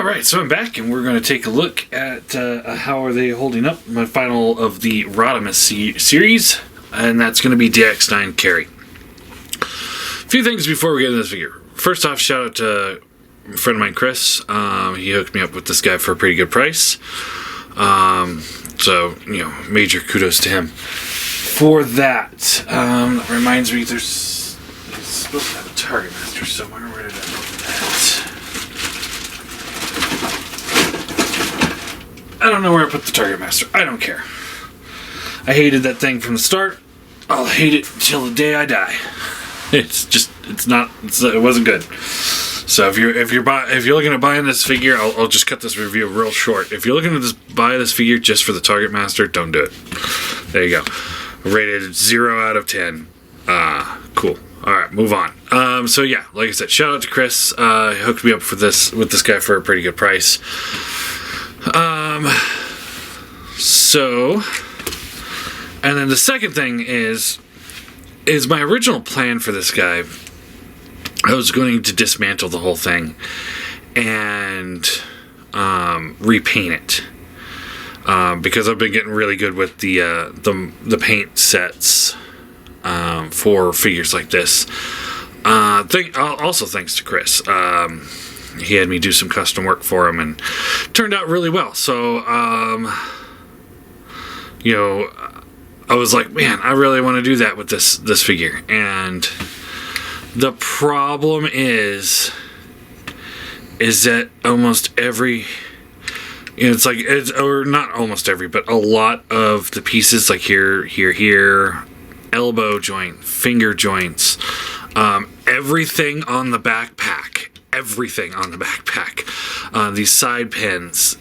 Alright, so I'm back and we're going to take a look at how are they holding up, my final of the Rodimus series, and that's going to be DX9 Carry. A few things before we get into this figure. First off, shout out to a friend of mine, Chris. He hooked me up with this guy for a pretty good price. So, you know, major kudos to him for that. That reminds me, he's supposed to have a Target Master somewhere. Where did I put that? I don't know where I put the Target Master. I don't care. I hated that thing from the start. I'll hate it till the day I die. It wasn't good. So if you're looking at buying this figure, I'll just cut this review real short. If you're looking to buy this figure just for the Target Master, don't do it. There you go. Rated 0 out of 10. Cool. All right, move on. So yeah, like I said, shout out to Chris. He hooked me up with this guy for a pretty good price. And then the second thing is my original plan for this guy. I was going to dismantle the whole thing and repaint it because I've been getting really good with the paint sets for figures like this. Also thanks to Chris. He had me do some custom work for him and turned out really well. So, you know, I was like, man, I really want to do that with this figure. And the problem is that almost every, you know, or not almost every, but a lot of the pieces, like here, elbow joint, finger joints, everything on the backpack, these side pins,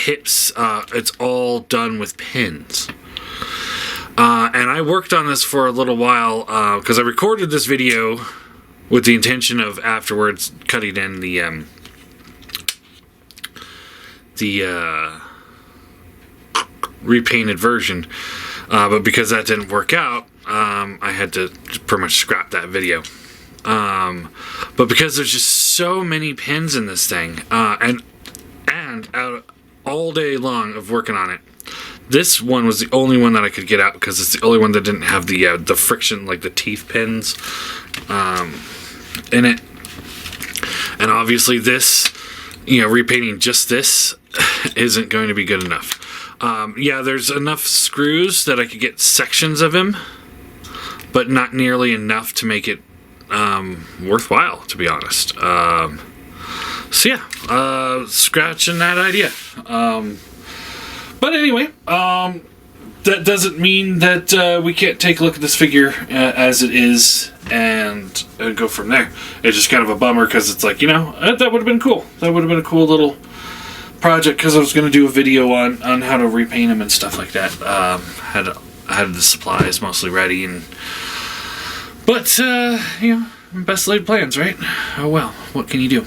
hips, it's all done with pins. And I worked on this for a little while because I recorded this video with the intention of afterwards cutting in the repainted version. But because that didn't work out, I had to pretty much scrap that video. But because there's just so many pins in this thing, and out all day long of working on it, this one was the only one that I could get out because it's the only one that didn't have the friction, like the teeth pins, in it. And obviously this, you know, repainting just this isn't going to be good enough. Yeah, there's enough screws that I could get sections of him, but not nearly enough to make it worthwhile, to be honest. So yeah, scratching that idea. But anyway, that doesn't mean that we can't take a look at this figure as it is and go from there. It's just kind of a bummer because it's like, you know, that would have been cool. That would have been a cool little project because I was going to do a video on how to repaint him and stuff like that. I had the supplies mostly ready, but you know, best laid plans, right? Oh well, what can you do?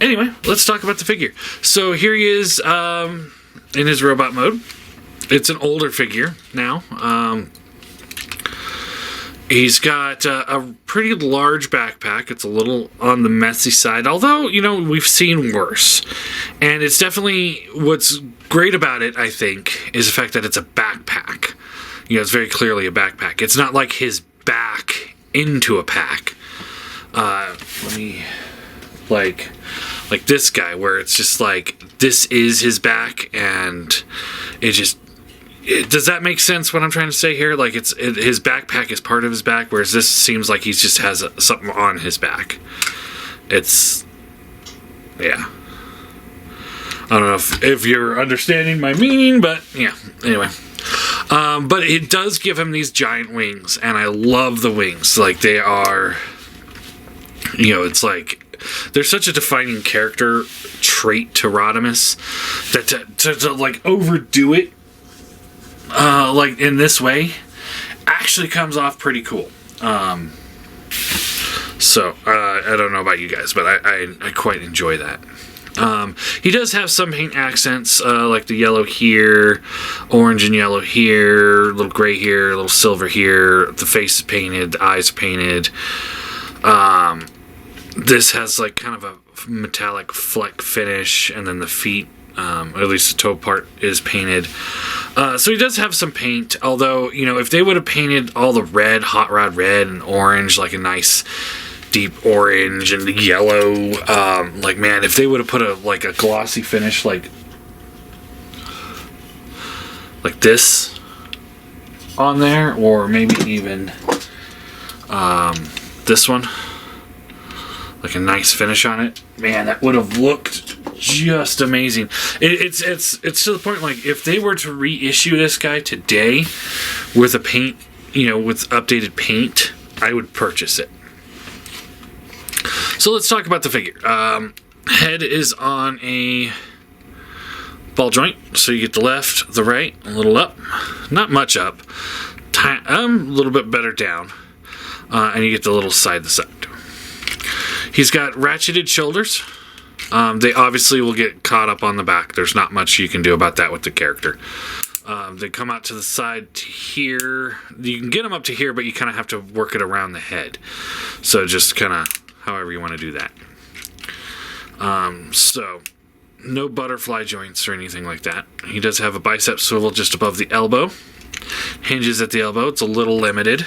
Anyway, let's talk about the figure. So here he is in his robot mode. It's an older figure now. He's got a pretty large backpack. It's a little on the messy side, although, you know, we've seen worse. And it's definitely, what's great about it, I think, is the fact that it's a backpack. You know, it's very clearly a backpack. It's not like his back into a pack. Let me, like this guy, where it's just like, this is his back, and does that make sense what I'm trying to say here? Like, his backpack is part of his back, whereas this seems like he just has something on his back. Yeah. I don't know if you're understanding my meaning, but yeah, anyway. But it does give him these giant wings, and I love the wings. Like, they are, you know, it's like, they're such a defining character trait to Rodimus that to like overdo it like in this way actually comes off pretty cool. So I don't know about you guys, but I quite enjoy that. He does have some paint accents, like the yellow here, orange and yellow here, a little gray here, a little silver here. The face is painted, the eyes are painted. This has like kind of a metallic fleck finish, and then the feet, or at least the toe part, is painted. So he does have some paint, although, you know, if they would have painted all the red, hot rod red and orange, like a nice deep orange and yellow, like, man, if they would have put a glossy finish like this on there, or maybe even this one, like a nice finish on it, man, that would have looked just amazing. It's to the point, like, if they were to reissue this guy today with a paint, you know, with updated paint, I would purchase it. So let's talk about the figure. Head is on a ball joint, so you get the left, the right, a little up, not much up, a little bit better down, and you get the little side to side. He's got ratcheted shoulders. They obviously will get caught up on the back. There's not much you can do about that with the character. They come out to the side to here. You can get them up to here, but you kind of have to work it around the head. So just kind of however you want to do that. So no butterfly joints or anything like that. He does have a bicep swivel just above the elbow. Hinges at the elbow. It's a little limited.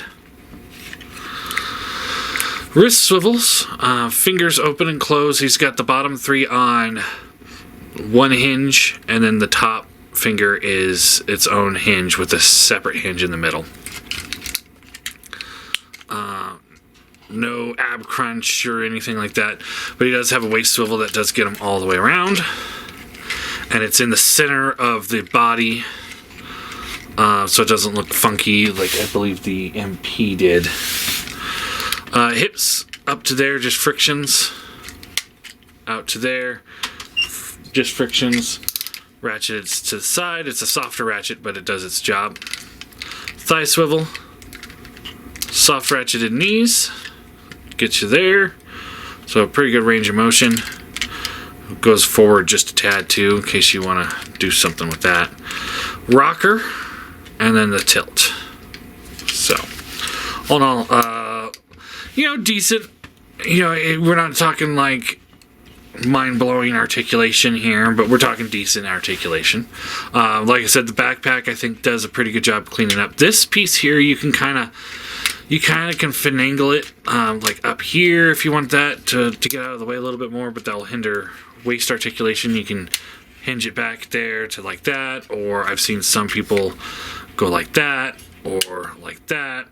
Wrist swivels, fingers open and close. He's got the bottom three on one hinge, and then the top finger is its own hinge with a separate hinge in the middle. No ab crunch or anything like that, but he does have a waist swivel that does get him all the way around, and it's in the center of the body, so it doesn't look funky like I believe the MP did. Hips up to there, just frictions. Out to there, just frictions. Ratchet to the side. It's a softer ratchet, but it does its job. Thigh swivel. Soft ratcheted knees. Gets you there. So a pretty good range of motion. Goes forward just a tad too, in case you want to do something with that. Rocker. And then the tilt. So, all in all, you know, decent. You know, we're not talking like mind-blowing articulation here, but we're talking decent articulation. Like I said, the backpack I think does a pretty good job cleaning up. This piece here, you kind of can finagle it, like up here if you want that to get out of the way a little bit more, but that'll hinder waist articulation. You can hinge it back there to like that, or I've seen some people go like that or like that.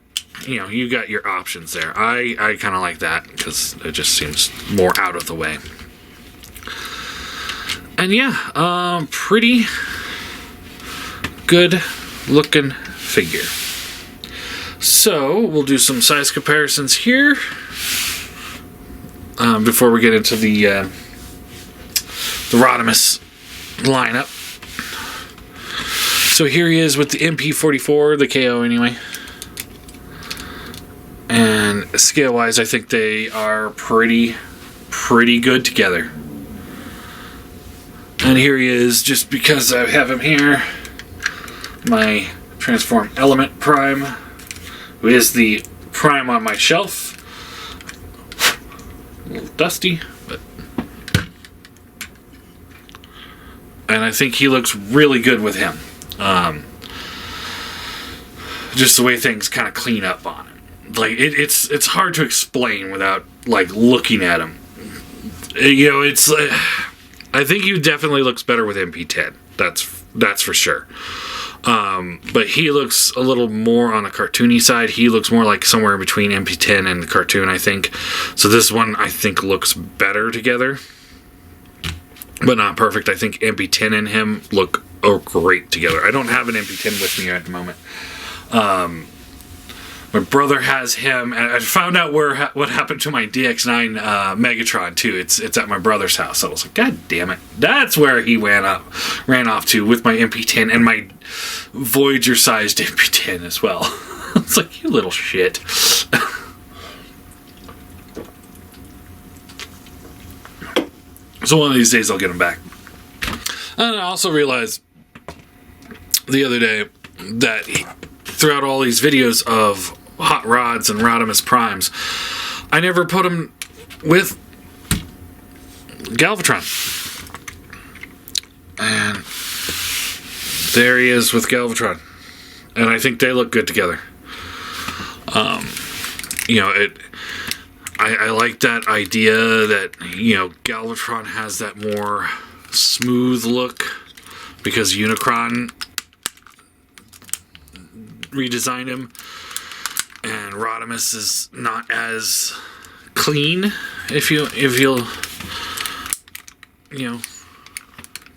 You know, you got your options there. I kind of like that because it just seems more out of the way. And yeah, pretty good looking figure. So we'll do some size comparisons here before we get into the Rodimus lineup. So here he is with the MP44, the KO anyway. And scale-wise, I think they are pretty good together. And here he is, just because I have him here, my Transform Element Prime, who is the Prime on my shelf. A little dusty, but... And I think he looks really good with him. Just the way things kind of clean up on it. Like, it's hard to explain without, like, looking at him. You know, it's... I think he definitely looks better with MP10. That's for sure. But he looks a little more on the cartoony side. He looks more like somewhere between MP10 and the cartoon, I think. So this one, I think, looks better together. But not perfect. I think MP10 and him look great together. I don't have an MP10 with me at the moment. My brother has him, and I found out what happened to my DX9 Megatron too. It's at my brother's house. So I was like, God damn it, that's where he ran off to with my MP10 and my Voyager-sized MP10 as well. It's like, you little shit. So one of these days I'll get him back. And I also realized the other day that throughout all these videos of hot rods and Rodimus Primes, I never put them with Galvatron. And there he is with Galvatron. And I think they look good together. I like that idea that, Galvatron has that more smooth look because Unicron redesigned him. And Rodimus is not as clean, if you'll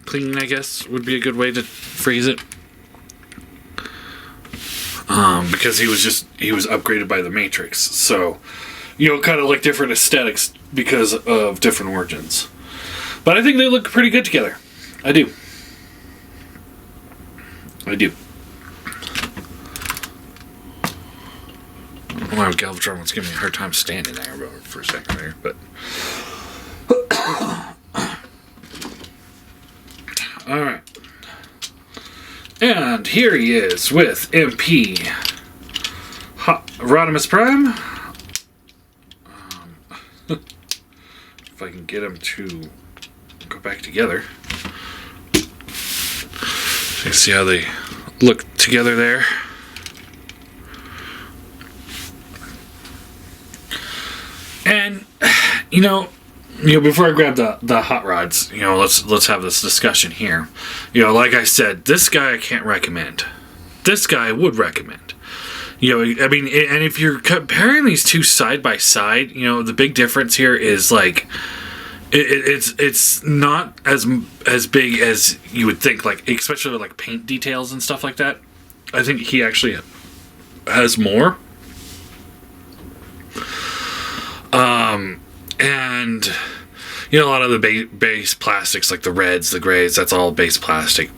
clean, I guess, would be a good way to phrase it. Because he was upgraded by the Matrix. So, kind of like different aesthetics because of different origins. But I think they look pretty good together. I do. Wow, Galvatron was giving me a hard time standing there for a second there, but... Alright. And here he is with MP Rodimus Prime. If I can get him to go back together. So you see how they look together there. And before I grab the hot rods, let's have this discussion here. Like I said, this guy I can't recommend. This guy I would recommend. And if you're comparing these two side by side, the big difference here is like it's not as big as you would think, like especially like paint details and stuff like that. I think he actually has more. And a lot of the base plastics, like the reds, the grays, that's all base plastic.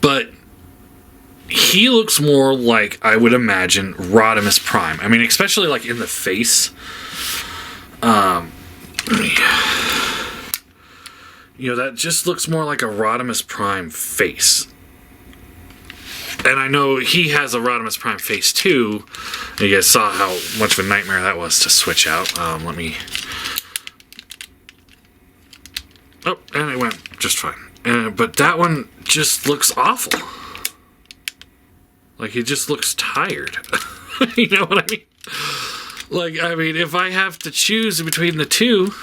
But he looks more like, I would imagine, Rodimus Prime. I mean, especially like in the face. That just looks more like a Rodimus Prime face. And I know he has a Rodimus Prime face too. You guys saw how much of a nightmare that was to switch out. Let me... Oh, and it went just fine. But that one just looks awful. Like, he just looks tired. You know what I mean? If I have to choose between the two,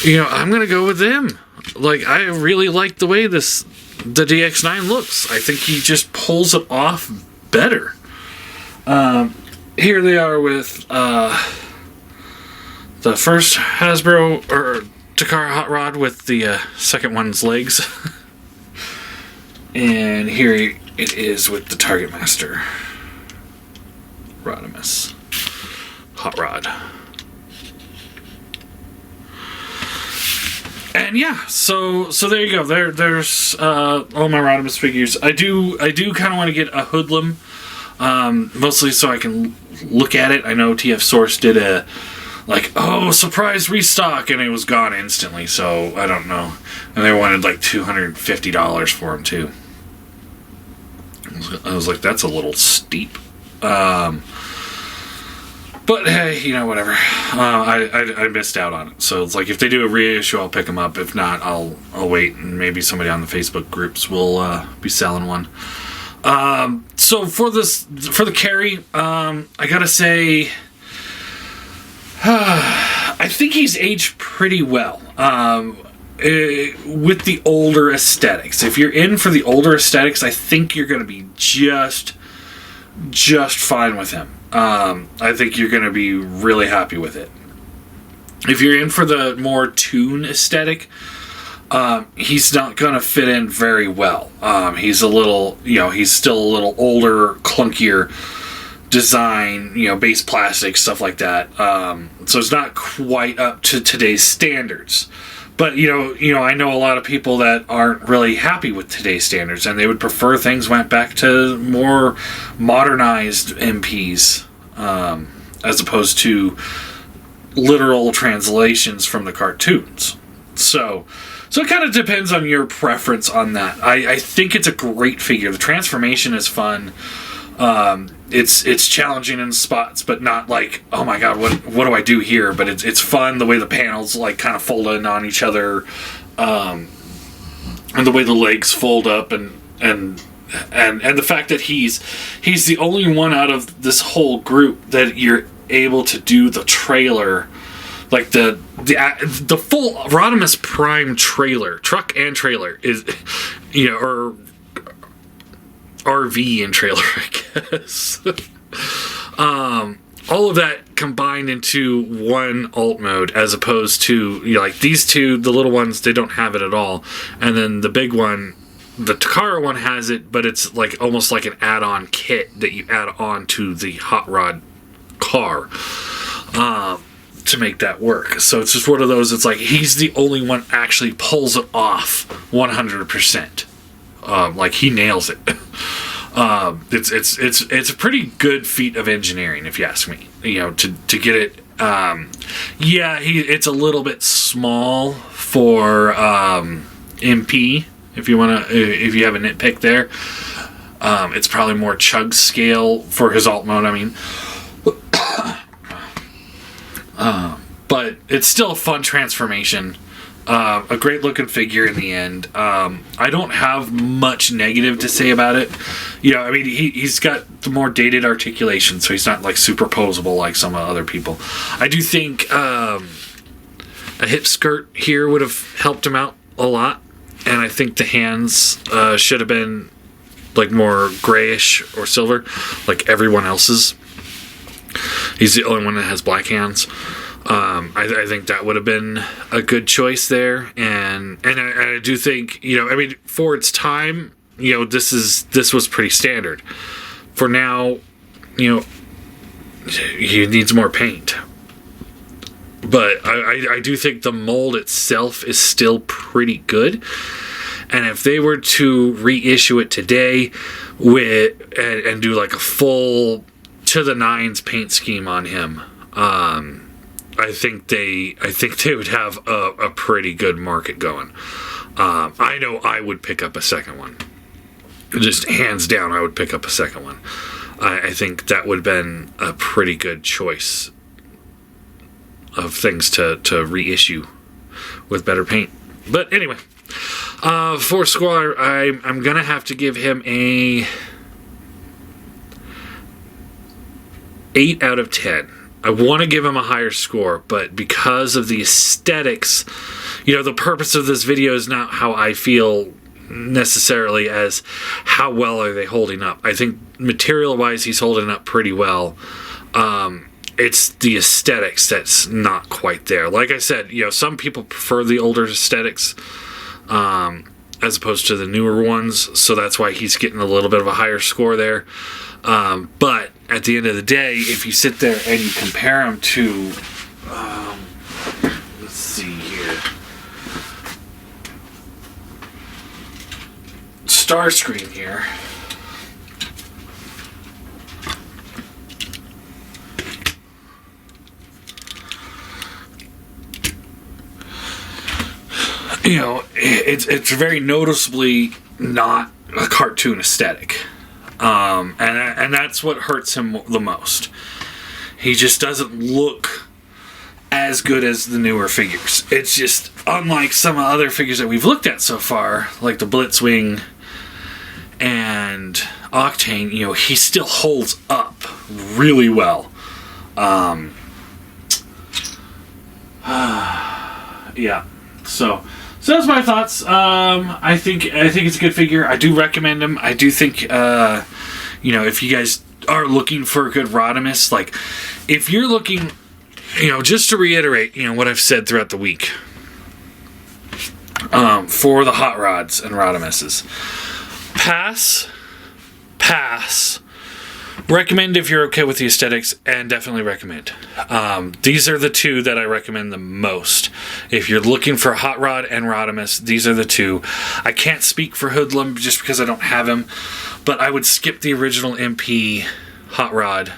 I'm going to go with him. I really like the way the DX9 looks. I think he just pulls it off better. Here they are with the first Hasbro or Takara hot rod with the second one's legs. And here it is with the Target Master Rodimus hot rod. And yeah, so there you go. There's all my Rodimus figures. I do kind of want to get a Hoodlum, mostly so I can look at it. I know TF Source did a surprise restock, and it was gone instantly. So I don't know, and they wanted like $250 for him too. I was like, that's a little steep. But hey, whatever. I missed out on it. So it's like, if they do a reissue, I'll pick them up. If not, I'll wait, and maybe somebody on the Facebook groups will be selling one. So for the carry, I gotta say, I think he's aged pretty well. With the older aesthetics. If you're in for the older aesthetics, I think you're gonna be just fine with him. I think you're going to be really happy with it. If you're in for the more toon aesthetic, he's not going to fit in very well. He's a little, he's still a little older, clunkier design, base plastic, stuff like that. So it's not quite up to today's standards. But, I know a lot of people that aren't really happy with today's standards, and they would prefer things went back to more modernized MPs, as opposed to literal translations from the cartoons. So it kind of depends on your preference on that. I think it's a great figure. The transformation is fun. It's challenging in spots, but not like, oh my god, what do I do here? But it's fun the way the panels like kind of fold in on each other, and the way the legs fold up, and the fact that he's the only one out of this whole group that you're able to do the trailer, like the full Rodimus Prime trailer, truck and trailer is, or RV and trailer, I guess. All of that combined into one alt mode, as opposed to, like these two, the little ones, they don't have it at all, and then the big one, the Takara one, has it, but it's like almost like an add-on kit that you add on to the hot rod car to make that work. So it's just one of those, it's like he's the only one actually pulls it off 100%. Like he nails it. It's a pretty good feat of engineering, if you ask me. To get it. It's a little bit small for MP. If you have a nitpick there, it's probably more chug scale for his alt mode. I mean, but it's still a fun transformation. A great looking figure in the end. I don't have much negative to say about it. He's got the more dated articulation, so he's not like superposable like some other people. I do think a hip skirt here would have helped him out a lot, and I think the hands should have been like more grayish or silver, like everyone else's. He's the only one that has black hands. I think that would have been a good choice there, and I do think, for its time, this was pretty standard. For now, he needs more paint. But I do think the mold itself is still pretty good, and if they were to reissue it today and do like a full to the nines paint scheme on him, I think they would have a pretty good market going. I know I would pick up a second one. Just hands down, I would pick up a second one. I think that would have been a pretty good choice of things to reissue with better paint. But anyway, for Squall, I'm going to have to give him a 8 out of 10. I want to give him a higher score, but because of the aesthetics, the purpose of this video is not how I feel necessarily as how well are they holding up. I think material-wise, he's holding up pretty well. It's the aesthetics that's not quite there. Like I said, some people prefer the older aesthetics as opposed to the newer ones, so that's why he's getting a little bit of a higher score there. But at the end of the day, if you sit there and you compare them to, let's see here, Starscream here. It's very noticeably not a cartoon aesthetic. And that's what hurts him the most. He just doesn't look as good as the newer figures. It's just unlike some other figures that we've looked at so far, like the Blitzwing and Octane. He still holds up really well. Yeah. So that's my thoughts. I think it's a good figure. I do recommend him. I do think, if you guys are looking for a good Rodimus, like if you're looking, just to reiterate, what I've said throughout the week, for the hot rods and Rodimuses, pass. Recommend if you're okay with the aesthetics, and definitely recommend. These are the two that I recommend the most. If you're looking for Hot Rod and Rodimus, these are the two. I can't speak for Hoodlum just because I don't have him, but I would skip the original MP Hot Rod.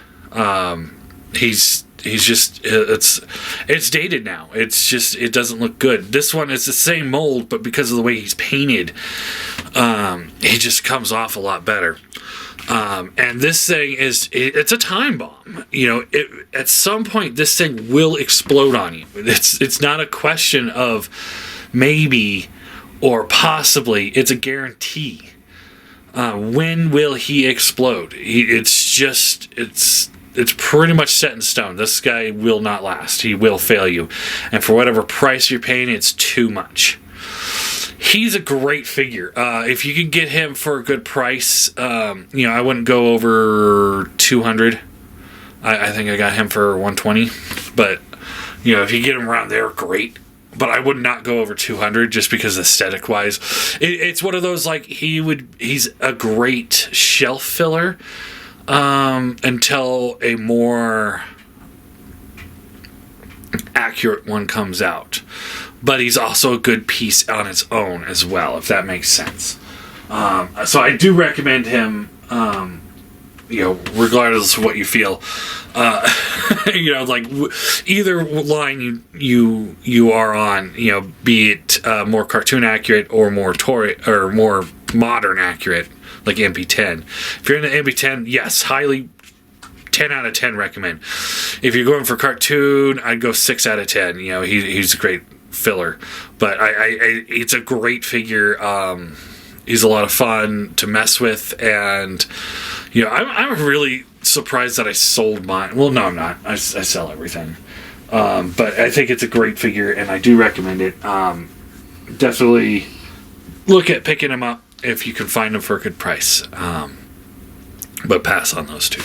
He's just, it's dated now. It's just, it doesn't look good. This one is the same mold, but because of the way he's painted, he just comes off a lot better. And this thing it's a time bomb. You know, at some point this thing will explode on you. It's not a question of maybe or possibly. It's a guarantee. When will he explode? It's pretty much set in stone. This guy will not last. He will fail you. And for whatever price you're paying, it's too much. He's a great figure. If you can get him for a good price, I wouldn't go over 200. I think I got him for 120. But, if you get him around there, great. But I would not go over 200 just because aesthetic-wise. It's one of those, he's a great shelf filler until a more accurate one comes out. But he's also a good piece on its own as well, if that makes sense. So I do recommend him, regardless of what you feel. Either line you are on, be it more cartoon accurate or more modern accurate, like MP10. If you're into MP10, yes, highly 10 out of 10 recommend. If you're going for cartoon, I'd go 6 out of 10. He's a great filler, but it's a great figure. He's a lot of fun to mess with, and I'm really surprised that I sold mine. Well, no, I'm not. I sell everything, but I think it's a great figure, and I do recommend it. Definitely look at picking him up if you can find them for a good price, but pass on those two.